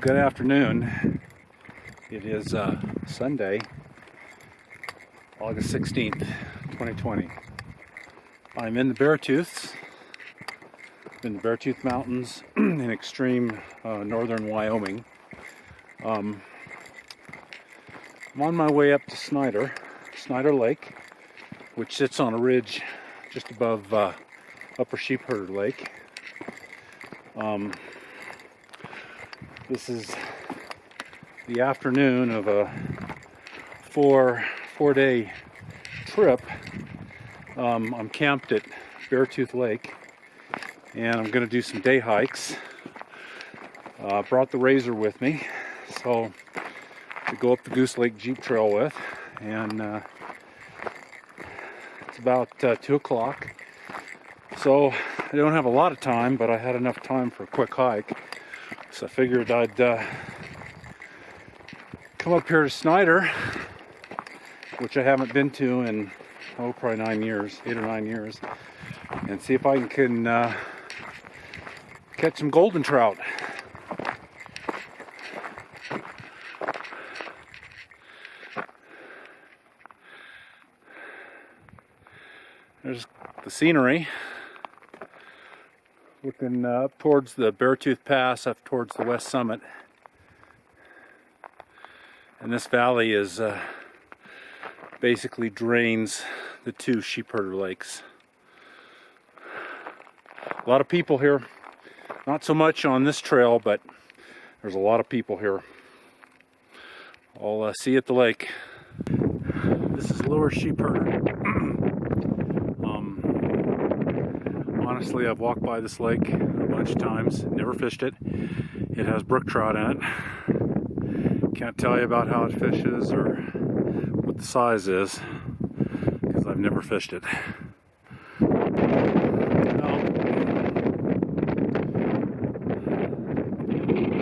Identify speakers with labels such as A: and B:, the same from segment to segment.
A: Good afternoon. It is Sunday, August 16th, 2020. I'm in the Beartooths, in the Beartooth Mountains in extreme northern Wyoming. I'm on my way up to Snyder Lake, which sits on a ridge just above Upper Sheepherder Lake. This is the afternoon of a four-day trip. I'm camped at Beartooth Lake, and I'm going to do some day hikes. Brought the Razor with me, so to go up the Goose Lake Jeep Trail with, and it's about 2 o'clock. So I don't have a lot of time, but I had enough time for a quick hike. So I figured I'd come up here to Snyder, which I haven't been to in, probably 8 or 9 years, and see if I can catch some golden trout. There's the scenery. Looking up towards the Beartooth Pass, up towards the west summit. And this valley is basically drains the two Sheepherder lakes. A lot of people here. Not so much on this trail, but there's a lot of people here. I'll see you at the lake. This is Lower Sheepherder. Honestly, I've walked by this lake a bunch of times, never fished it. It has brook trout in it. Can't tell you about how it fishes or what the size is, because I've never fished it.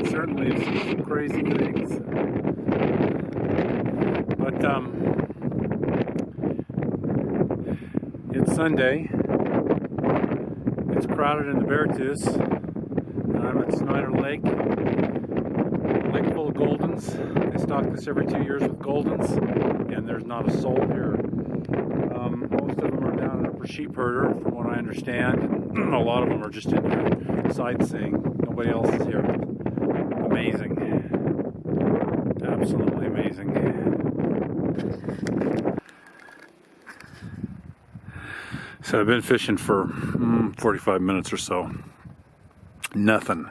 A: Certainly it's some crazy things. But it's Sunday. It's crowded in the Beartooths, and I'm at Snyder Lake. Lake full of goldens. They stock this every 2 years with goldens, and there's not a soul here. Most of them are down in Upper Sheepherder, from what I understand. A lot of them are just in here sightseeing. Nobody else is here. Amazing. Absolutely amazing. So I've been fishing for 45 minutes or so. Nothing.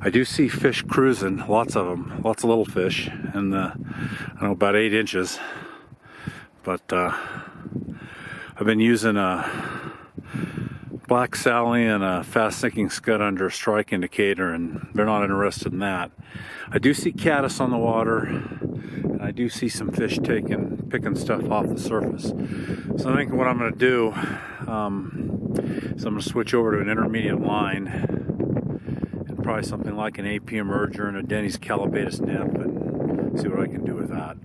A: I do see fish cruising, lots of them, lots of little fish, and I don't know, about 8 inches. But I've been using a Black Sally and a fast sinking scud under a strike indicator, and they're not interested in that. I do see caddis on the water, and I do see some fish picking stuff off the surface. So I think what I'm going to do is I'm going to switch over to an intermediate line, and probably something like an AP emerger and a Denny's calibatus nymph, and see what I can do with that.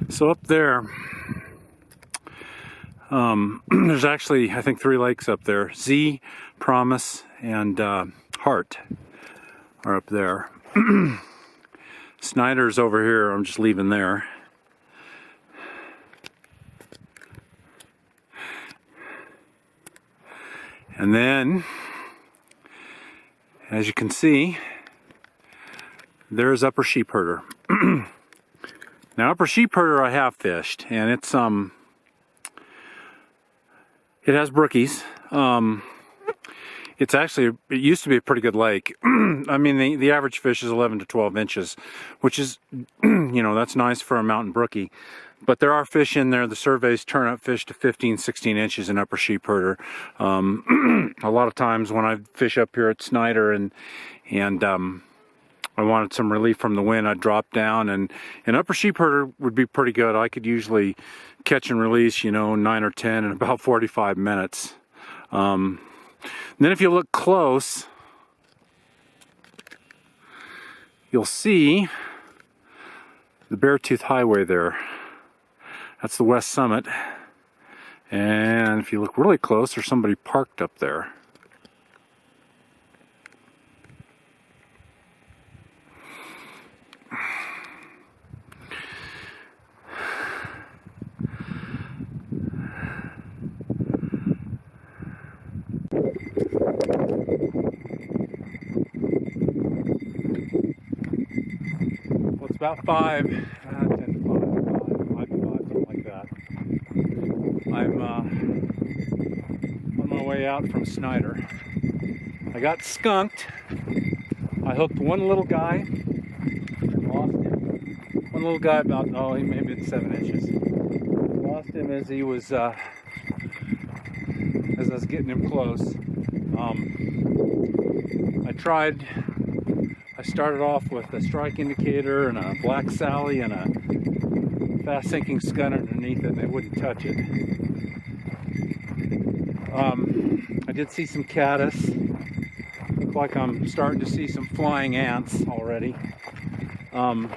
A: So up there, there's actually, I think, 3 lakes up there. Z, Promise, and Heart are up there. Snyder's over here. I'm just leaving there. And then, as you can see, there's Upper Sheepherder. Now, Upper Sheepherder I have fished, and it's it has brookies. It's actually, it used to be a pretty good lake. I mean, the average fish is 11 to 12 inches, which is, you know, that's nice for a mountain brookie. But there are fish in there. The surveys turn up fish to 15, 16 inches in Upper Sheepherder. A lot of times when I fish up here at Snyder and I wanted some relief from the wind, I'd drop down, and Upper Sheepherder would be pretty good. I could usually catch and release, 9 or 10 in about 45 minutes. Then if you look close, you'll see the Beartooth Highway there. That's the west summit. And if you look really close, there's somebody parked up there. Well, it's about 5, 10 to 5 to 5, something like that. I'm on my way out from Snyder. I got skunked. I hooked one little guy and lost him. One little guy about, he maybe it's 7 inches. Lost him as he was, as I was getting him close. I started off with a strike indicator and a black Sally and a fast sinking scud underneath it, and they wouldn't touch it. I did see some caddis. Look like I'm starting to see some flying ants already. I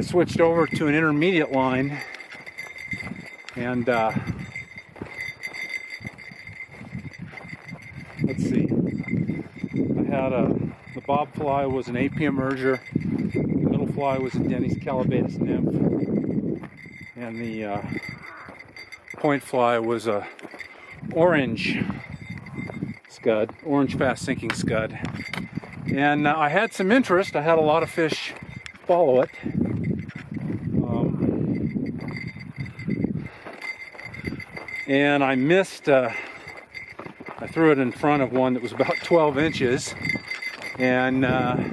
A: switched over to an intermediate line, and let's see. I had the bob fly was an AP emerger. The middle fly was a Denny's Calabatus nymph, and the point fly was a orange scud, orange fast sinking scud. And I had some interest. I had a lot of fish follow it. And I missed, I threw it in front of one that was about 12 inches. And I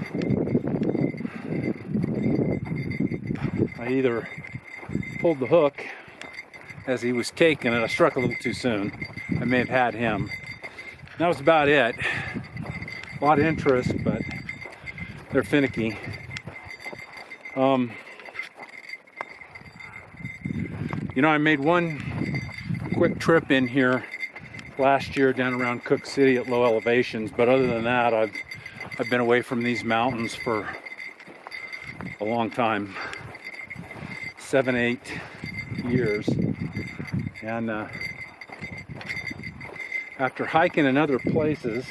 A: either pulled the hook as he was taking it. I struck a little too soon. I may have had him. That was about it. A lot of interest, but they're finicky. You know, I made one quick trip in here last year down around Cook City at low elevations, but other than that, I've been away from these mountains for a long time, 7, 8 years. And after hiking in other places,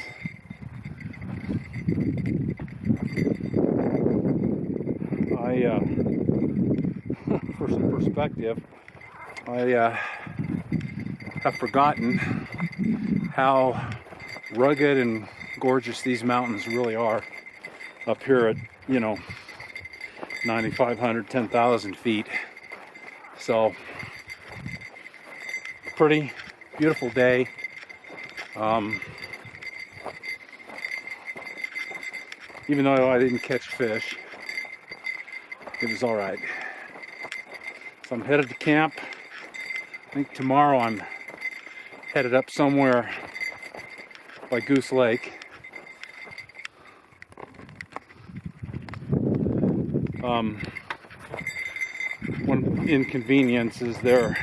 A: for some perspective, I have forgotten how rugged and gorgeous these mountains really are up here at, 9,500, 10,000 feet. So, pretty beautiful day. Even though I didn't catch fish, it was all right. So I'm headed to camp. I think tomorrow I'm headed up somewhere by Goose Lake. One inconvenience is there.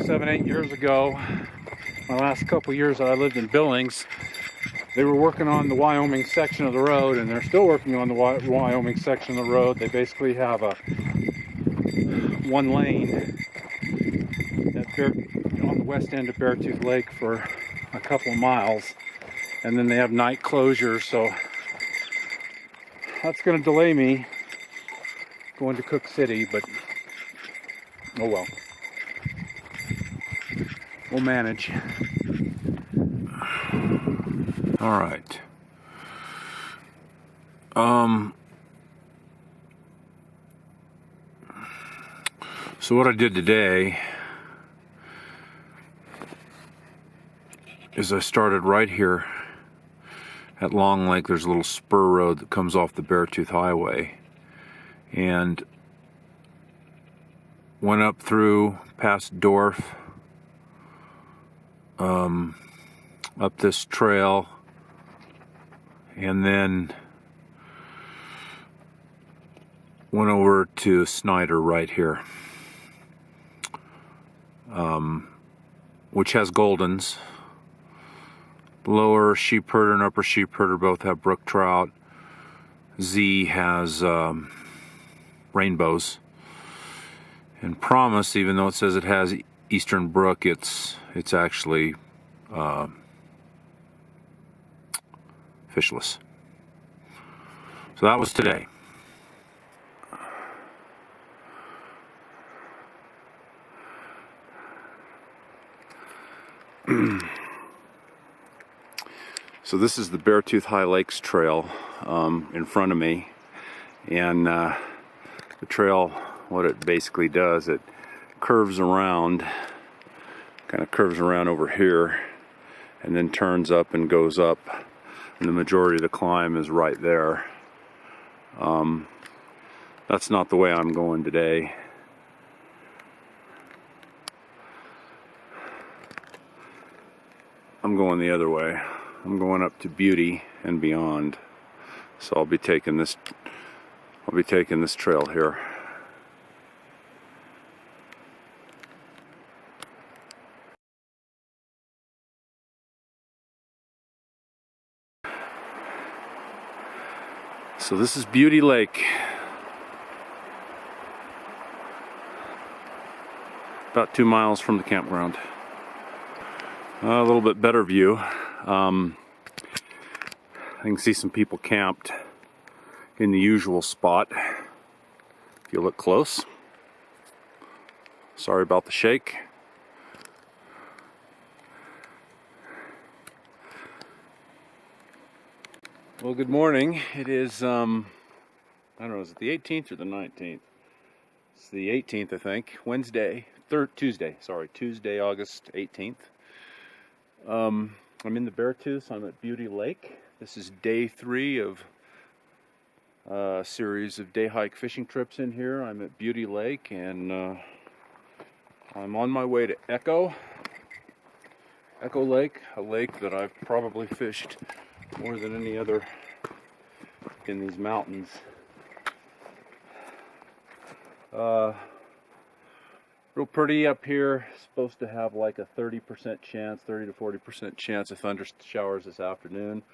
A: 7, 8 years ago, my last couple years that I lived in Billings, they were working on the Wyoming section of the road, and they're still working on the Wyoming section of the road. They basically have a one lane on the west end of Beartooth Lake for a couple of miles, and then they have night closures, so that's going to delay me going to Cook City, but oh well. We'll manage. All right. So what I did today is I started right here at Long Lake. There's a little spur road that comes off the Beartooth Highway, and went up through past Dorf, up this trail, and then went over to Snyder right here, which has Goldens, Lower sheepherder and upper sheepherder both have brook trout. Z has rainbows. And Promise, even though it says it has eastern brook, it's actually fishless. So that was today. So this is the Beartooth High Lakes Trail in front of me, and the trail, what it basically does, it curves around, kind of curves around over here, and then turns up and goes up, and the majority of the climb is right there. That's not the way I'm going today. I'm going the other way. I'm going up to Beauty and beyond. So I'll be taking this trail here. So this is Beauty Lake. About 2 miles from the campground. A little bit better view. I can see some people camped in the usual spot. If you look close. Sorry about the shake. Well, good morning. It is, I don't know, is it the 18th or the 19th? It's the 18th, I think. Tuesday, August 18th. I'm in the Beartooths. I'm at Beauty Lake. This is day 3 of a series of day hike fishing trips in here. I'm at Beauty Lake, and I'm on my way to Echo Lake, a lake that I've probably fished more than any other in these mountains. Real pretty up here. Supposed to have like a 30% chance, 30 to 40% chance of thunder showers this afternoon.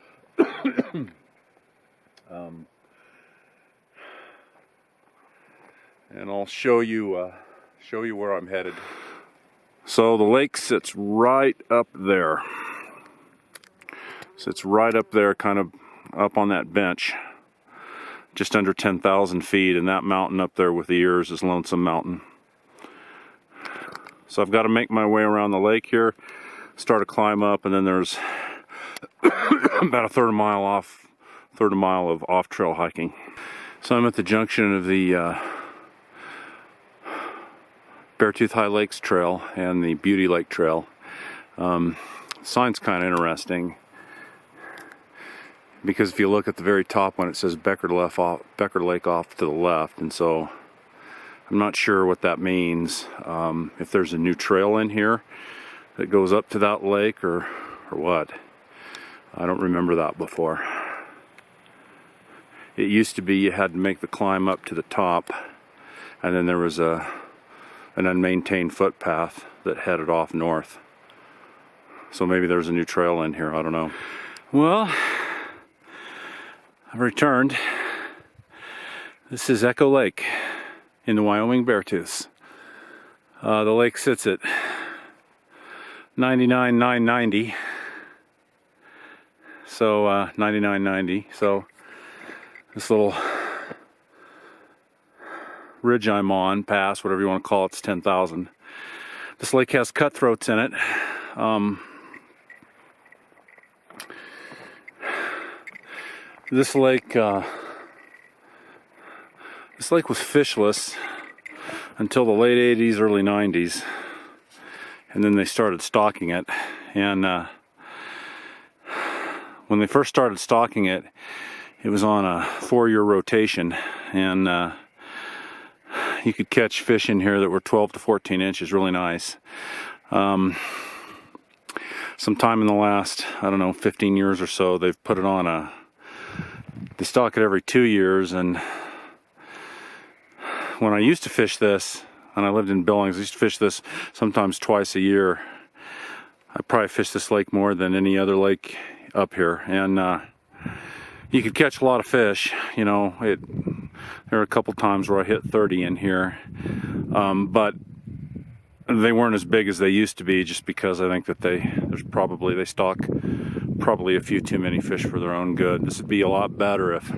A: And I'll show you where I'm headed. So the lake sits right up there. Sits right up there, kind of up on that bench, just under 10,000 feet, and that mountain up there with the ears is Lonesome Mountain. So I've got to make my way around the lake here, start a climb up, and then there's about a third of a mile of off-trail hiking. So I'm at the junction of the Beartooth High Lakes Trail and the Beauty Lake Trail. Sign's kind of interesting, because if you look at the very top one, it says Becker Lake off to the left, and so I'm not sure what that means. If there's a new trail in here that goes up to that lake, or what. I don't remember that before. It used to be you had to make the climb up to the top, and then there was an unmaintained footpath that headed off north. So maybe there's a new trail in here, I don't know. Well, I've returned. This is Echo Lake in the Wyoming Beartooths. The lake sits at 99,990. So 9990. So this little ridge I'm on, pass, whatever you want to call it, it's 10,000. This lake has cutthroats in it. This lake was fishless until the late 80s, early 90s, and then they started stocking it. And when they first started stocking it, it was on a 4-year rotation, and you could catch fish in here that were 12 to 14 inches, really nice. Sometime in the last, I don't know, 15 years or so, they've put it on they stock it every 2 years. And when I used to fish this, and I lived in Billings, I used to fish this sometimes twice a year. I probably fish this lake more than any other lake up here, and you could catch a lot of fish. You know, there are a couple times where I hit 30 in here, but they weren't as big as they used to be, just because I think that they stock probably a few too many fish for their own good. This would be a lot better if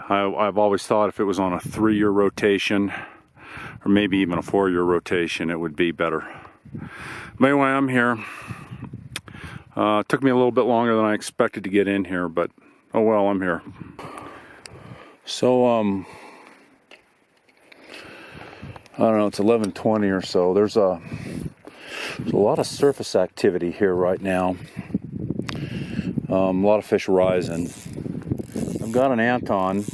A: I've always thought if it was on a 3-year rotation, or maybe even a 4-year rotation, it would be better. But anyway, I'm here. It took me a little bit longer than I expected to get in here, but oh well, I'm here. So I don't know, it's 11:20 or so. There's a lot of surface activity here right now. A lot of fish rising. I've got an Anton.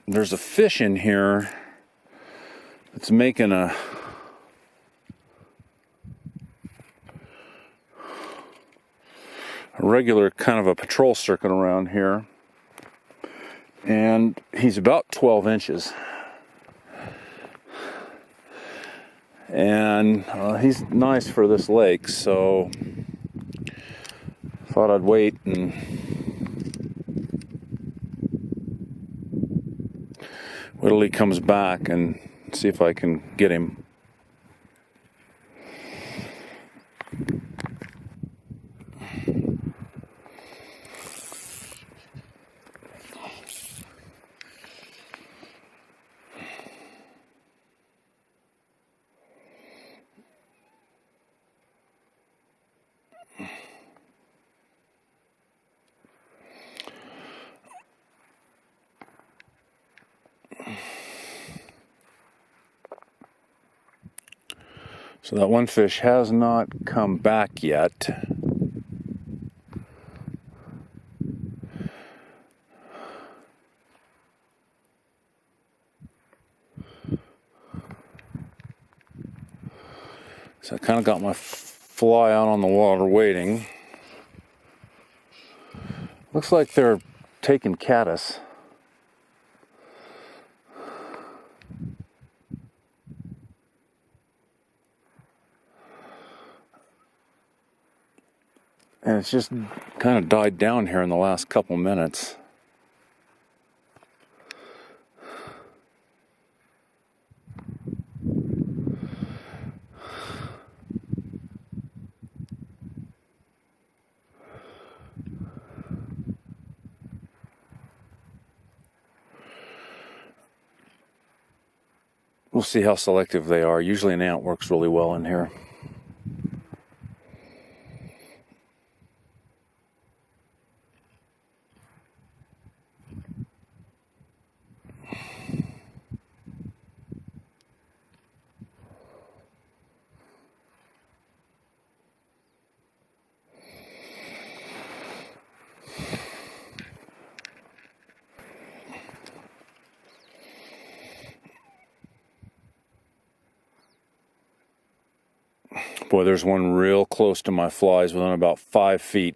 A: There's a fish in here that's making a regular kind of a patrol circuit around here, and he's about 12 inches, and he's nice for this lake, so thought I'd wait and wait till he comes back and see if I can get him. So that one fish has not come back yet. So I kind of got my fly out on the water waiting. Looks like they're taking caddis. And it's just kind of died down here in the last couple minutes. We'll see how selective they are. Usually an ant works really well in here. Boy, there's one real close to my flies, within about 5 feet.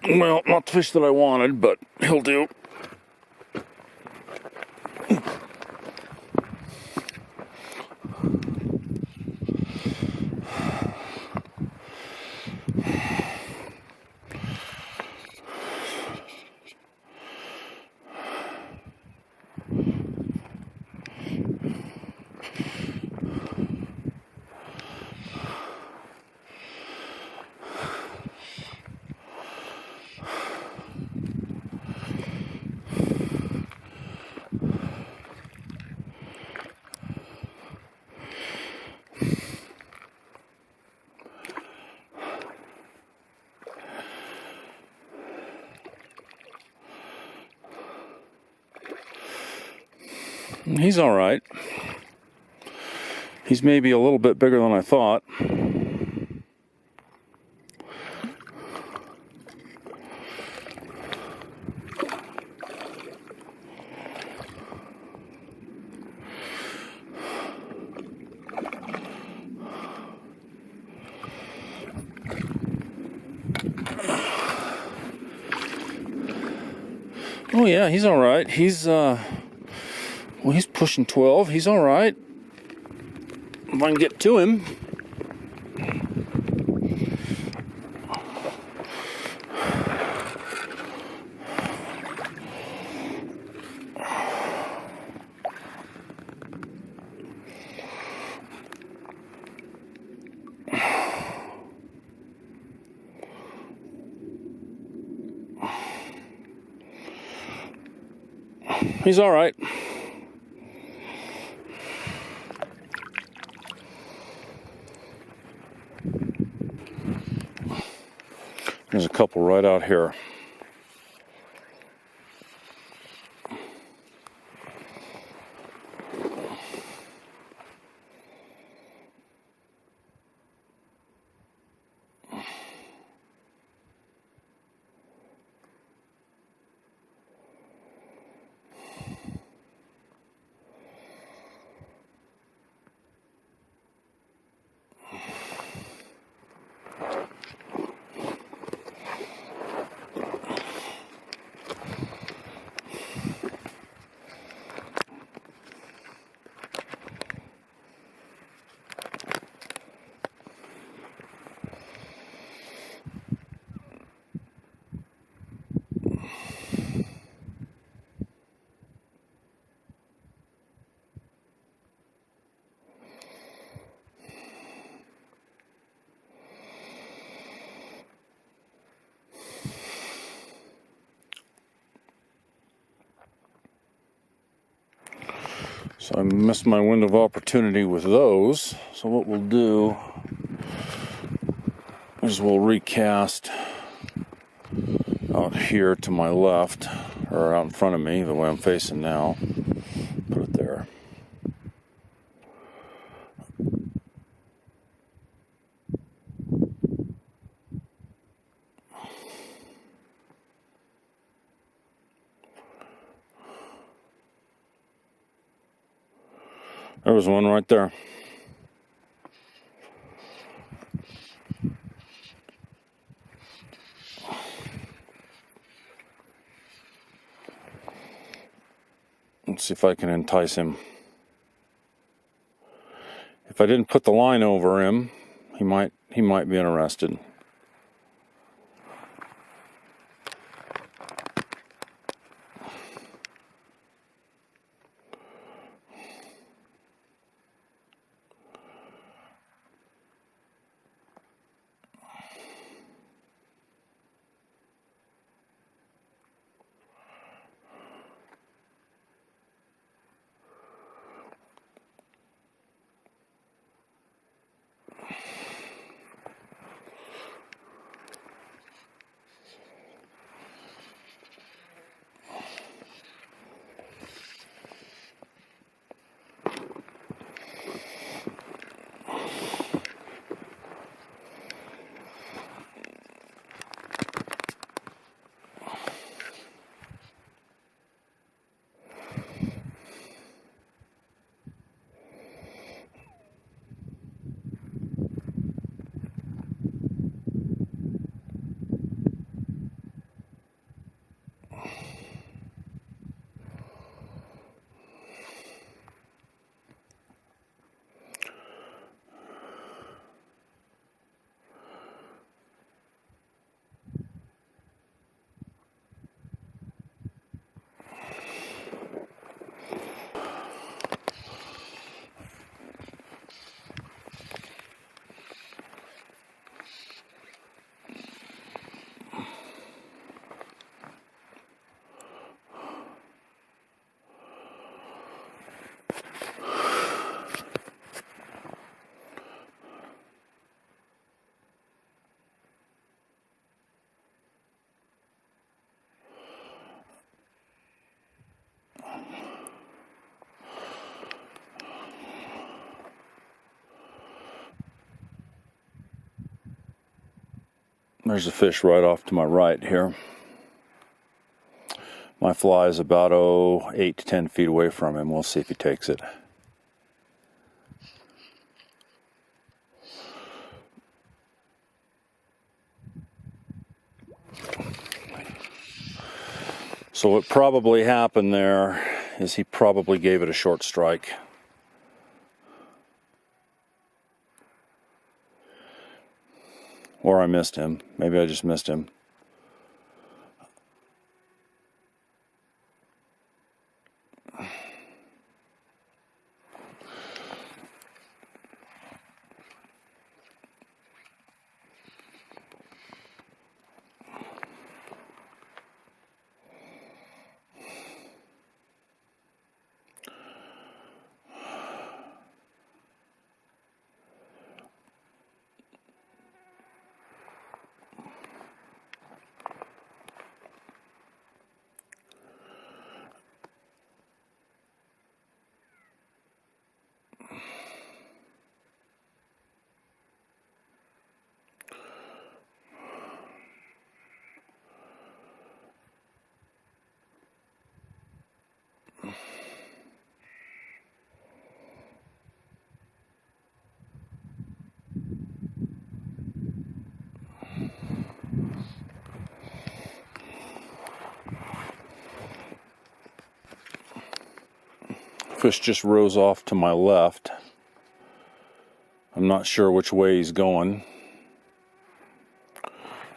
A: Well, not the fish that I wanted, but he'll do. He's all right. He's maybe a little bit bigger than I thought. Oh yeah, he's all right. He's he's pushing 12. He's all right. If I can get to him. He's all right. There's a couple right out here. So I missed my window of opportunity with those. So what we'll do is we'll recast out here to my left, or out in front of me, the way I'm facing now. Put it there. There was one right there. Let's see if I can entice him. If I didn't put the line over him, he might be interested. There's a fish right off to my right here. My fly is about 8 to 10 feet away from him. We'll see if he takes it. So what probably happened there is he probably gave it a short strike. Or I missed him. Maybe I just missed him. Fish just rose off to my left. I'm not sure which way he's going.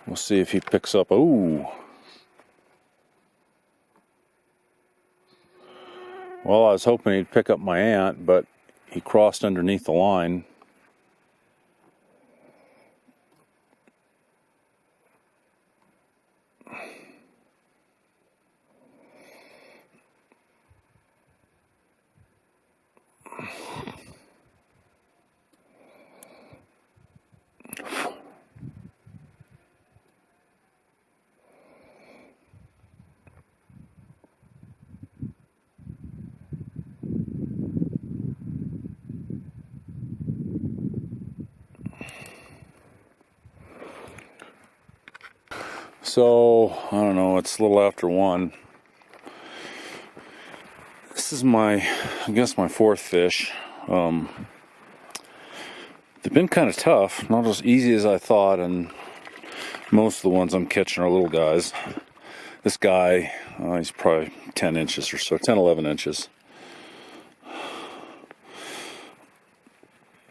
A: We'll see if he picks up. Ooh. Well, I was hoping he'd pick up my ant, but he crossed underneath the line. So, I don't know, it's a little after 1. This is I guess my 4th fish. They've been kind of tough, not as easy as I thought, and most of the ones I'm catching are little guys. This guy, he's probably 10 inches or so, 10, 11 inches. I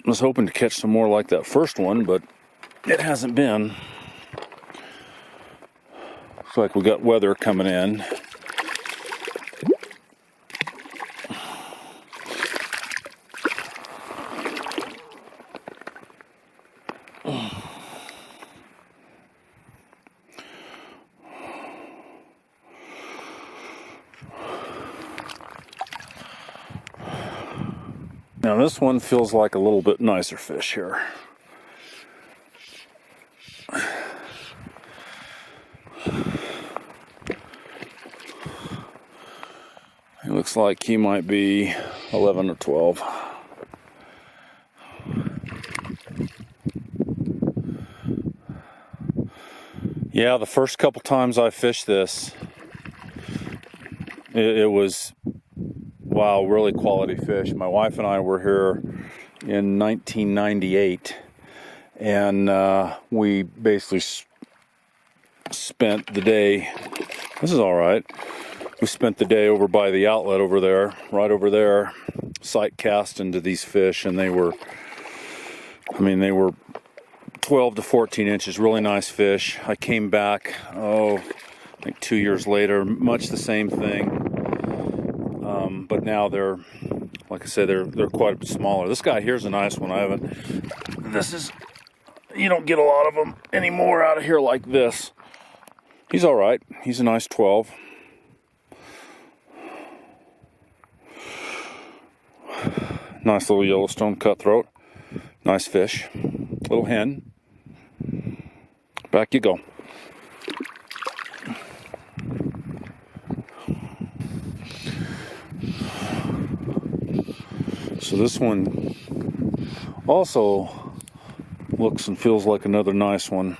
A: was hoping to catch some more like that first one, but it hasn't been. Looks like we got weather coming in. Now this one feels like a little bit nicer fish here. It looks like he might be 11 or 12. Yeah, the first couple times I fished this, it was, wow, really quality fish. My wife and I were here in 1998, and we basically spent the day, this is all right, we spent the day over by the outlet over there, right over there, sight cast into these fish, and they were 12 to 14 inches, really nice fish. I came back, I think 2 years later, much the same thing, but now they're, like I said, they're quite a bit smaller. This guy here's a nice one. You don't get a lot of them anymore out of here like this. He's all right. He's a nice 12. Nice little Yellowstone cutthroat. Nice fish. Little hen. Back you go. So this one also looks and feels like another nice one.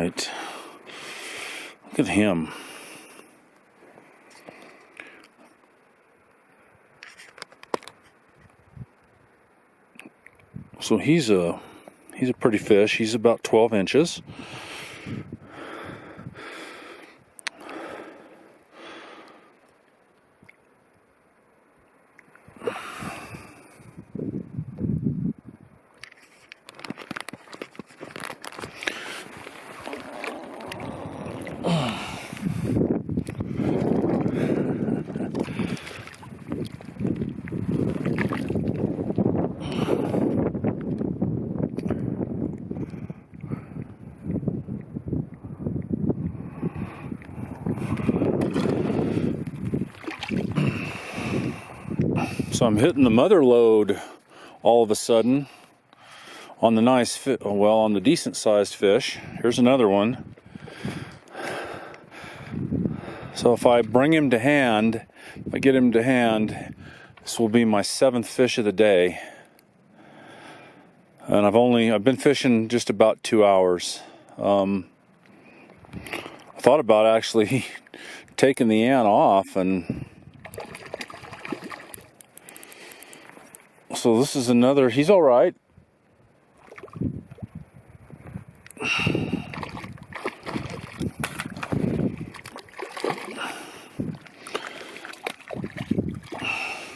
A: right. Look at him. So he's a pretty fish. He's about 12 inches. So I'm hitting the mother lode all of a sudden on the on the decent sized fish. Here's another one. So if I bring him to hand, if I get him to hand, this will be my 7th fish of the day. And I've been fishing just about 2 hours. I thought about actually taking the ant off, and so this is another. He's all right.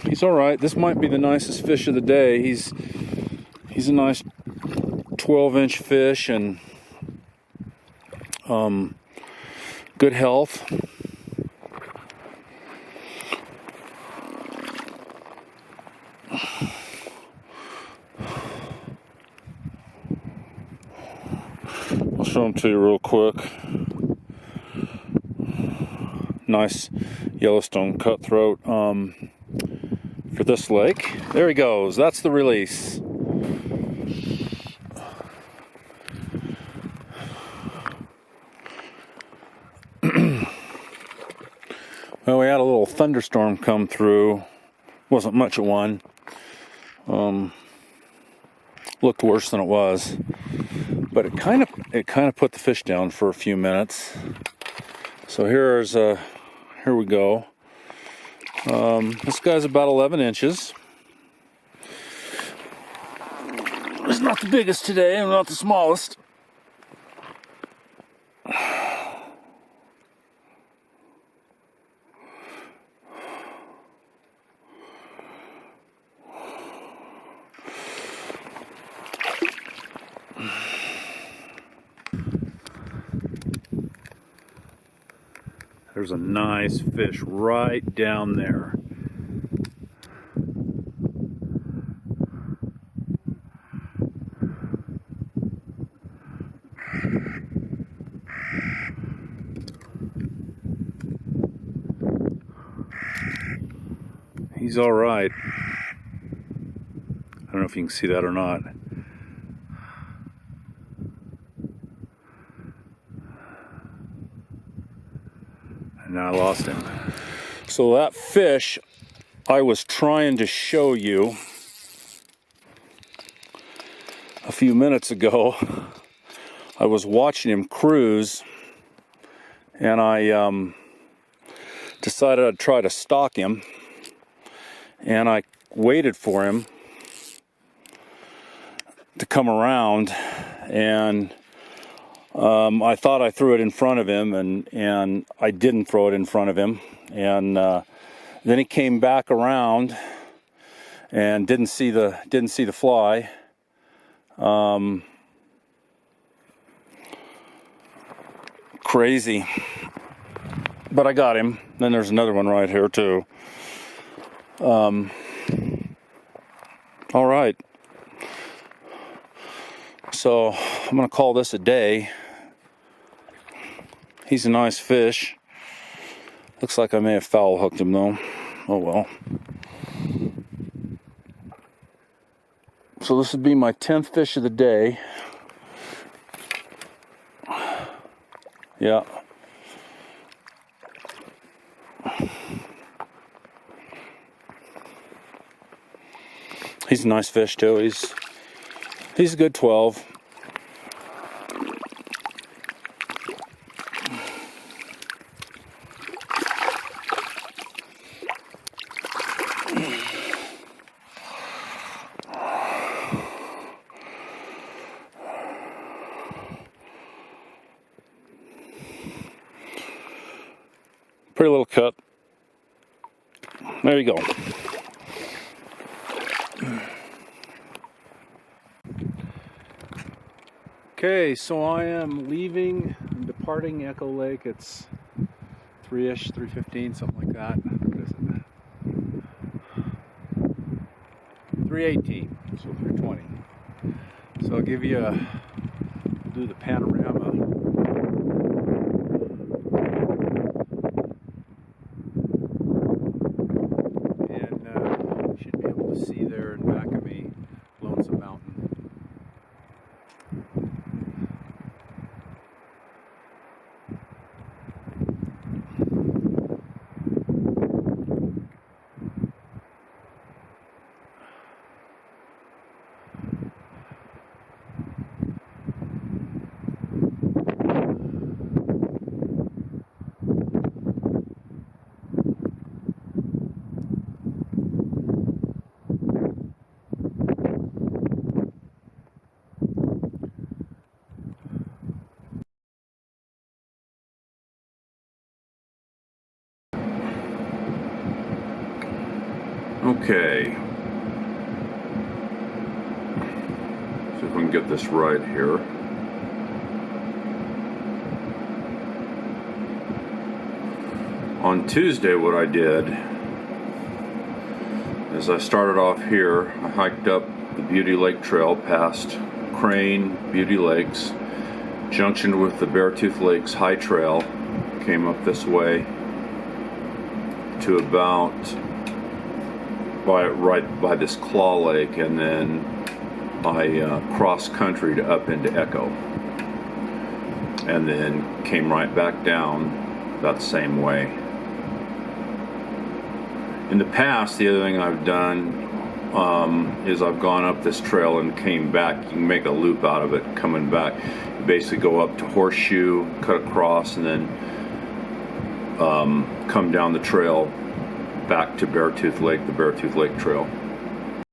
A: He's all right. This might be the nicest fish of the day. He's a nice 12-inch fish and good health. I'll show him to you real quick. Nice Yellowstone cutthroat for this lake. There he goes. That's the release. Well, we had a little thunderstorm come through. Wasn't much of one. Looked worse than it was, but it kind of put the fish down for a few minutes. So here we go. This guy's about 11 inches. It's not the biggest today, and not the smallest. There's a nice fish right down there. He's all right. I don't know if you can see that or not. And now I lost him. So that fish I was trying to show you a few minutes ago, I was watching him cruise, and I decided I'd try to stalk him, and I waited for him to come around, and I thought I threw it in front of him, and I didn't throw it in front of him. And then he came back around and didn't see the fly. Crazy, but I got him. Then there's another one right here too. All right. So I'm gonna call this a day. He's a nice fish. Looks like I may have foul hooked him though. Oh well. So this would be my 10th fish of the day. Yeah. He's a nice fish too. He's a good 12. Pretty little cut. There you go. Okay, so I am leaving and departing Echo Lake. It's 3-ish, 3:15, something like that. What is it? 3:18, so 3:20. So I'll give you do the panorama. And you should be able to see there in back of me, Lonesome Mountain. Okay, see if we can get this right here. On Tuesday, what I did is I started off here. I hiked up the Beauty Lake Trail past Crane, Beauty Lakes, junctioned with the Beartooth Lakes High Trail, came up this way to about right by this Claw Lake, and then I crossed country to up into Echo, and then came right back down about the same way. In the past, the other thing I've done is I've gone up this trail and came back. You can make a loop out of it coming back. You basically go up to Horseshoe, cut across, and then come down the trail back to Beartooth Lake, the Beartooth Lake Trail.